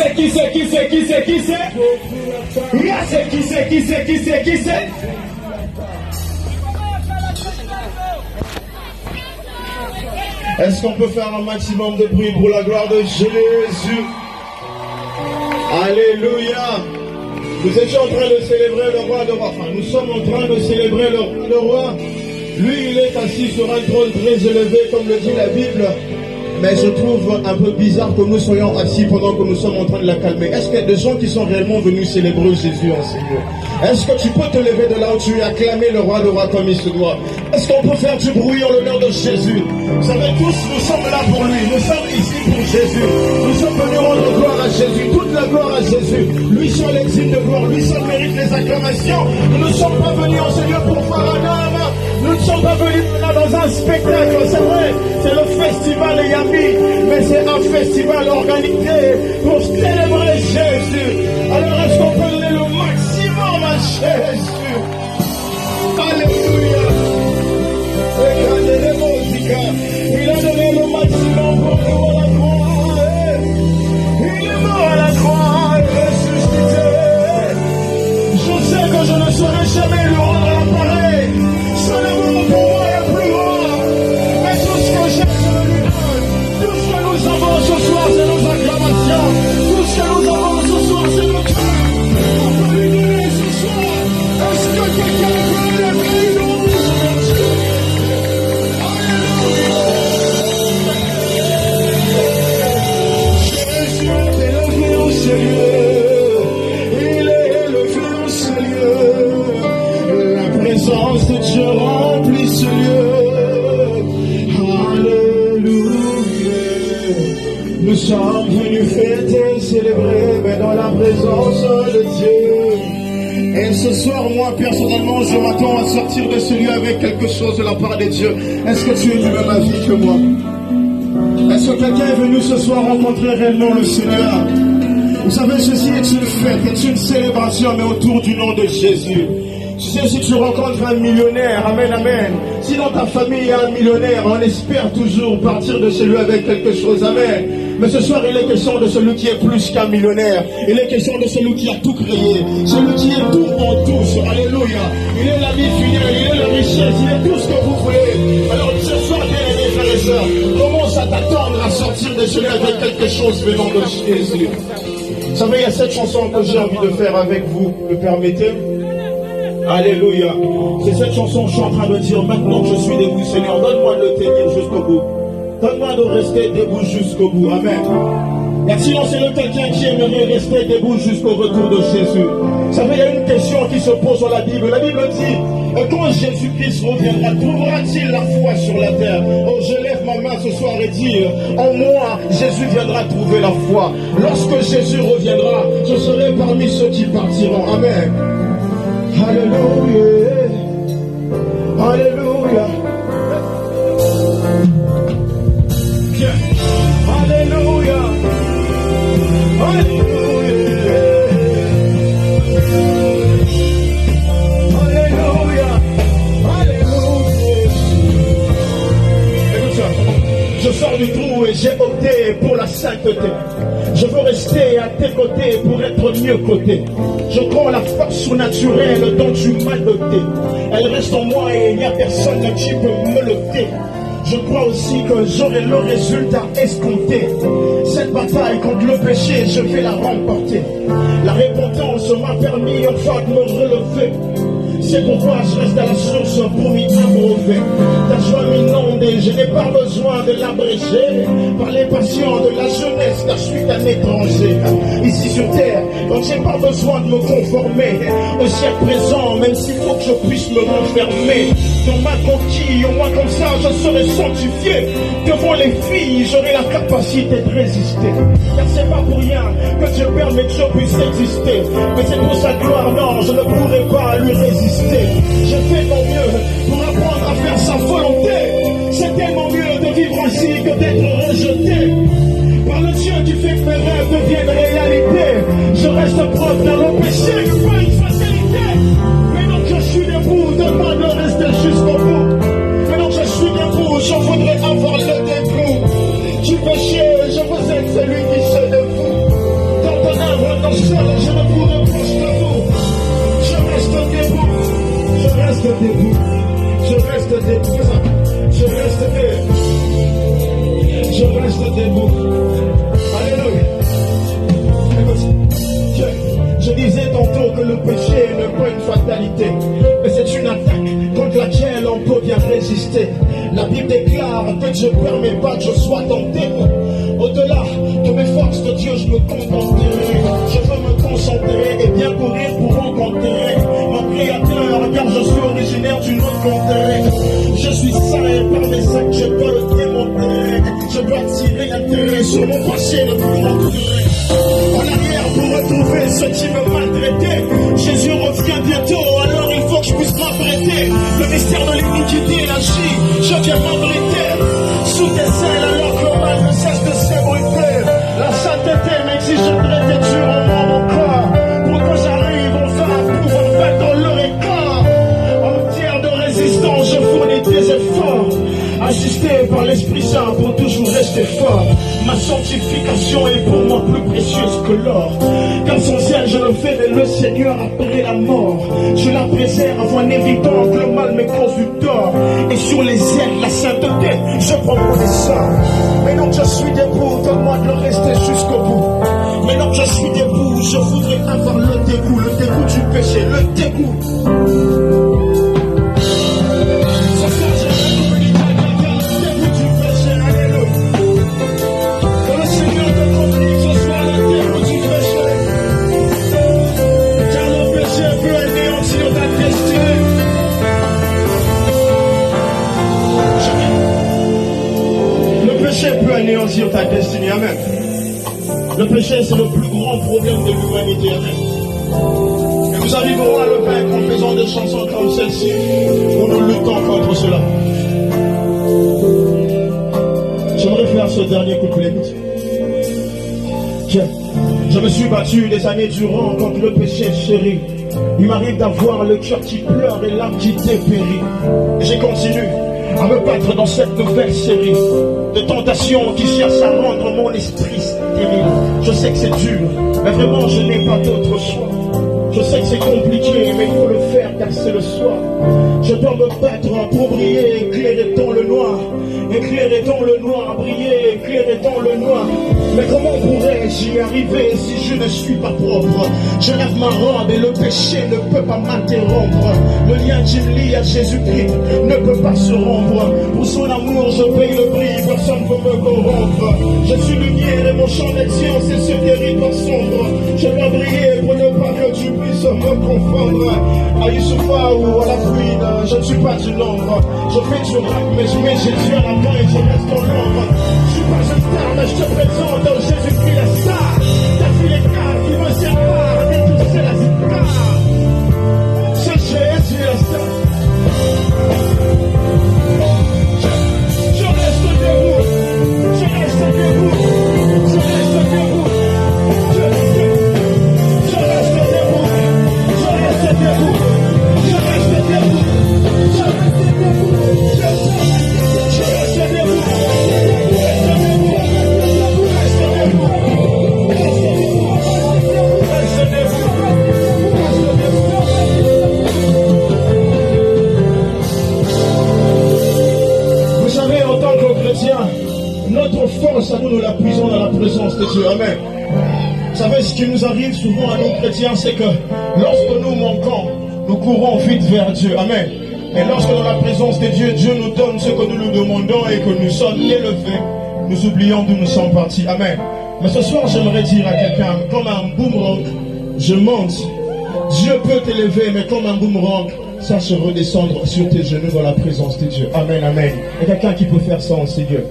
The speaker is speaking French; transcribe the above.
c'est Qui c'est Est-ce qu'on peut faire un maximum de bruit pour la gloire de Jésus? Alléluia. Nous étions en train de célébrer le roi de rois. Enfin, nous sommes en train de célébrer le roi de rois. Lui, il est assis sur un trône très élevé, comme le dit la Bible. Mais je trouve un peu bizarre que nous soyons assis pendant que nous sommes en train de l'acclamer. Est-ce qu'il y a des gens qui sont réellement venus célébrer Jésus en Seigneur? Est-ce que tu peux te lever de là où tu es, acclamer le roi de rois comme il se doit? Est-ce qu'on peut faire du bruit en l'honneur de Jésus? Vous savez tous, nous sommes là pour lui. Nous sommes ici pour Jésus. Nous sommes venus rendre gloire à Jésus. Toute la gloire à Jésus. Lui seul est digne de gloire. Lui seul mérite les acclamations. Nous ne sommes pas venus en Seigneur pour faire un homme. Nous ne sommes pas venus là dans un spectacle. C'est vrai, c'est le festival Yami. Mais c'est un festival organisé pour célébrer Jésus. Alors est-ce qu'on peut donner le maximum à Jésus? Alléluia. Regardez les musiques. Il a donné le maximum pour nous à la croix. Il est mort à la croix et ressuscité. Je sais que je ne saurais jamais lui rendre l'appareil. Son amour pour moi est plus grand. Mais tout ce que j'ai, je le lui donne. Tout ce que nous avons ce soir, c'est nos acclamations. Tout ce que nous avons ce soir, c'est nos cœurs. On peut lui donner ce soir. Est-ce que quelqu'un peut lever une rouge? Alléluia. Jésus est élevé au Seigneur. Il est élevé au Seigneur. La présence de Dieu remplit ce lieu. Alléluia. Nous sommes venus fêter, célébrer, mais dans la présence de Dieu. Et ce soir, moi, personnellement, je m'attends à sortir de ce lieu avec quelque chose de la part de Dieu. Est-ce que tu es du même avis que moi? Est-ce que quelqu'un est venu ce soir rencontrer réellement le Seigneur? Vous savez, ceci est une fête, est une célébration, mais autour du nom de Jésus. Tu sais, si tu rencontres un millionnaire, amen, amen. Si dans ta famille il y a un millionnaire, on espère toujours partir de chez lui avec quelque chose, amen. Mais ce soir, il est question de celui qui est plus qu'un millionnaire. Il est question de celui qui a tout créé. Celui qui est tout en tous. Alléluia. Il est la vie fidèle, il est la richesse, il est tout ce que vous voulez. Alors ce soir, bien aimés frères et sœurs, commence à t'attendre à sortir de chez lui avec quelque chose venant de Jésus. Vous savez, il y a cette chanson que j'ai envie de faire avec vous. Me permettez? Alléluia. C'est cette chanson que je suis en train de dire. Maintenant que je suis debout, Seigneur, donne-moi de le tenir jusqu'au bout. Donne-moi de rester debout jusqu'au bout. Amen. Et sinon, c'est le quelqu'un qui aimerait rester debout jusqu'au retour de Jésus. Vous savez, il y a une question qui se pose dans la Bible. La Bible dit, quand Jésus-Christ reviendra, trouvera-t-il la foi sur la terre? Oh, je lève ma main ce soir et dis, en moi, Jésus viendra trouver la foi. Lorsque Jésus reviendra, je serai parmi ceux qui partiront. Amen. Alléluia. Alléluia. Alléluia. Alléluia. Alléluia. Alléluia. Écoute ça. Je sors du trou et j'ai opté pour la sainteté. Je veux rester à tes côtés pour être mieux coté. Je prends la force surnaturelle dont tu m'as doté. Elle reste en moi et il n'y a personne qui peut me l'ôter. Je crois aussi que j'aurai le résultat escompté. Cette bataille contre le péché, je vais la remporter. La repentance m'a permis enfin de me relever. C'est pourquoi je reste à la source pour m'y abreuver. Ta joie m'inonde, je n'ai pas besoin de l'abréger. Par les passions de la jeunesse, car je suis un étranger. Ici sur terre, donc j'ai pas besoin de me conformer au siècle présent, même s'il faut que je puisse me renfermer dans ma coquille. Au moins comme ça, je serai sanctifié. Devant les filles, j'aurai la capacité de résister. Car c'est pas pour rien que Dieu permet que je puisse exister. Mais c'est pour sa gloire, non, je ne pourrai pas lui résister. Je fais mon mieux pour apprendre à faire sa volonté. C'est tellement mieux de vivre ainsi que d'être rejeté par le Dieu qui fait que mes rêves deviennent réalité. Je reste propre dans le péché, que pas une fatalité. Maintenant que je suis debout, donne-moi de rester jusqu'au bout. Maintenant que je suis debout, je voudrais avoir le dégoût du péché. Je veux être celui qui se dévoue. Dans dans le sol, je ne vous reproche pas vous. Je reste debout. Je reste debout. Je reste debout. Je reste debout. Je reste debout. Alléluia. Écoute, je disais tantôt que le péché n'est pas une fatalité, mais c'est une attaque contre laquelle on peut bien résister. La Bible déclare que Dieu ne permet pas que je sois tenté. Au-delà de mes forces de Dieu, je me contenterai. Je veux me concentrer et bien courir pour rencontrer mon Créateur, car je suis originaire d'une autre montagne. Je suis saint et par mes actes, je peux le démontrer. Je dois tirer l'intérêt sur mon passé, ne plus m'endurer. En arrière pour retrouver ceux qui me maltraitaient. Jésus revient bientôt, alors il faut que je puisse m'apprêter. Le mystère de l'iniquité agit, je viens m'abriter sous tes ailes alors que le mal ne cesse de s'ébruiter. La sainteté m'exigerait des durs en moi, mon corps, pour que j'arrive enfin à pouvoir battre le record. En matière de résistance, je fournis des efforts, assisté par l'Esprit Saint pour toujours rester fort. Ma sanctification est pour moi plus précieuse que l'or, car sans elle je ne verrai le Seigneur après la mort. Je la préserve en évitant que le mal me cause du tort, et sur les ailes la sainteté je prends mon essor. Mais non, je suis debout, donne-moi de le rester jusqu'au bout. Mais non, je suis debout, je voudrais avoir le dégoût du péché, le dégoût. Peut anéantir ta destinée, amen. Le péché, c'est le plus grand problème de l'humanité, amen. Et nous arriverons à le vaincre en faisant des chansons comme celle-ci, où nous luttons contre cela. J'aimerais faire ce dernier couplet. Je me suis battu des années durant contre le péché chéri. Il m'arrive d'avoir le cœur qui pleure et l'âme qui dépérit. Et j'ai continué à me battre dans cette nouvelle série de tentations qui cherchent à rendre mon esprit stérile. Je sais que c'est dur, mais vraiment je n'ai pas d'autre choix. Je sais que c'est compliqué, mais il faut le faire car c'est le soir. Je dois me battre pour briller, éclairer dans le noir. Éclairer dans le noir, briller, éclairer dans le noir. Mais comment pourrais-je y arriver si je ne suis pas propre? Je lève ma robe et le péché ne peut pas m'interrompre. Le lien qui me lie à Jésus-Christ ne peut pas se rompre. Pour son amour, je paye le prix, personne ne peut me corrompre. Je suis lumière et mon champ d'action, c'est ce territoire sombre. Je dois briller pour ne pas que tu puisses me confondre. À Youssoufa ou à la fouine, je ne suis pas du nombre. Je fais du rap, mais je mets Jésus à la main et je reste dans l'ombre. Je suis pas une star, mais je te présente Jésus-Christ la star. T'as vu les gars qui me séparent et tout c'est la star. C'est Jésus la star. Je reste debout. Je reste debout. Je reste debout. Je reste debout. Je reste debout. Je reste debout. Je reste debout. Je reste debout. Vous savez, en tant que chrétiens, notre force à nous, nous la puisons dans la présence de Dieu. Amen. Vous savez, ce qui nous arrive souvent à nous chrétiens, c'est que lorsque nous manquons, nous courons vite vers Dieu. Amen. Et lorsque dans la présence de Dieu, Dieu nous donne ce que nous nous demandons et que nous sommes élevés, nous oublions d'où nous sommes partis. Amen. Mais ce soir, j'aimerais dire à quelqu'un, comme un boomerang, je monte. Dieu peut t'élever, mais comme un boomerang, sache redescendre sur tes genoux dans la présence de Dieu. Amen, amen. Il y a quelqu'un qui peut faire ça en Seigneur.